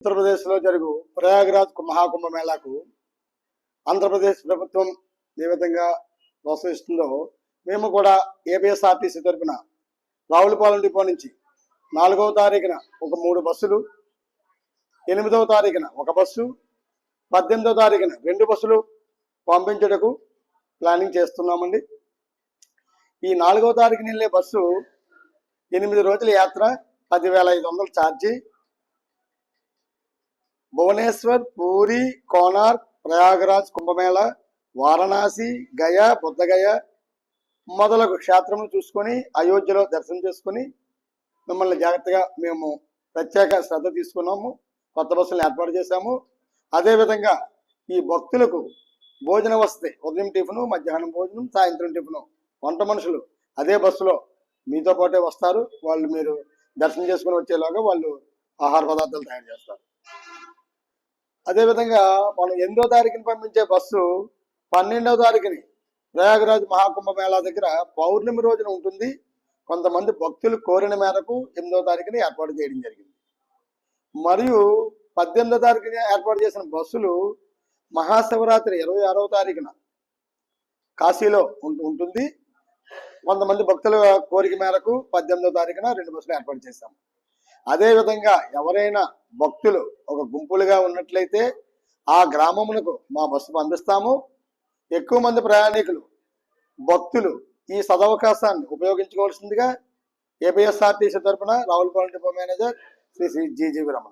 ఉత్తరప్రదేశ్లో జరుగు ప్రయాగరాజ్ మహాకుంభమేళాకు ఆంధ్రప్రదేశ్ ప్రభుత్వం ఏ విధంగా ప్రోత్సహిస్తుందో మేము కూడా ఏపీఎస్ఆర్టీసీ తరఫున రావులపాలెం డిపో నుంచి 4వ తారీఖున ఒక 3 బస్సులు, 8వ తారీఖున ఒక బస్సు, 18వ తారీఖున 2 బస్సులు పంపించటకు ప్లానింగ్ చేస్తున్నామండి. ఈ 4వ తారీఖున వెళ్ళే బస్సు 8 రోజుల యాత్ర, 10,500 ఛార్జీ. భువనేశ్వర్, పూరి, కోనార్క్, ప్రయాగరాజ్ కుంభమేళా, వారణాసి, గయా, బుద్ధగయ మొదలగు క్షేత్రములు చూసుకొని అయోధ్యలో దర్శనం చేసుకుని మిమ్మల్ని జాగ్రత్తగా మేము ప్రత్యేక శ్రద్ధ తీసుకున్నాము. కొత్త బస్సులు ఏర్పాటు చేశాము. అదేవిధంగా ఈ భక్తులకు భోజన వసతి, ఉదయం టిఫిను, మధ్యాహ్నం భోజనం, సాయంత్రం టిఫిను, వంట మనుషులు అదే బస్సులో మీతో పాటే వస్తారు. వాళ్ళు మీరు దర్శనం చేసుకుని వచ్చేలాగా వాళ్ళు ఆహార పదార్థాలు తయారు చేస్తారు. అదేవిధంగా మనం 8వ తారీఖుని పంపించే బస్సు 12వ తారీఖుని ప్రయాగరాజ్ మహాకుంభమేళా దగ్గర పౌర్ణమి రోజున ఉంటుంది. కొంతమంది భక్తులు కోరిన మేరకు 8వ తారీఖుని ఏర్పాటు చేయడం జరిగింది. మరియు 18వ తారీఖున ఏర్పాటు చేసిన బస్సులు మహాశివరాత్రి 26వ తారీఖున కాశీలో ఉంటుంది. కొంతమంది భక్తుల కోరిక మేరకు 18వ తారీఖున 2 బస్సులు ఏర్పాటు చేశాము. అదేవిధంగా ఎవరైనా భక్తులు ఒక గుంపులుగా ఉన్నట్లయితే ఆ గ్రామమునకు మా బస్సు పంపిస్తాము. ఎక్కువ మంది ప్రయాణికులు భక్తులు ఈ సదవకాశాన్ని ఉపయోగించుకోవాల్సిందిగా ఏపీఎస్ఆర్టీసీ తరఫున రావులపాలెం డిపో మేనేజర్ శ్రీ జీజీవి రమణ.